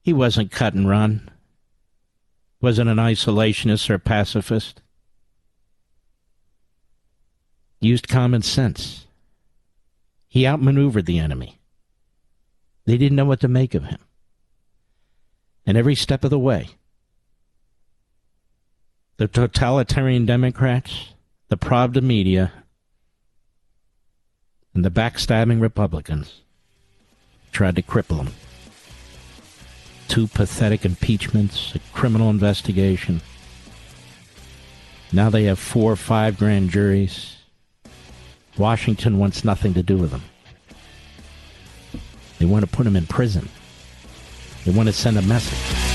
He wasn't cut and run. Wasn't an isolationist or a pacifist. Used common sense. He outmaneuvered the enemy. They didn't know what to make of him. And every step of the way, the totalitarian Democrats, the Pravda media, and the backstabbing Republicans tried to cripple him. 2 pathetic impeachments, a criminal investigation. Now they have 4 or 5 grand juries. Washington wants nothing to do with them. They want to put him in prison. They want to send a message.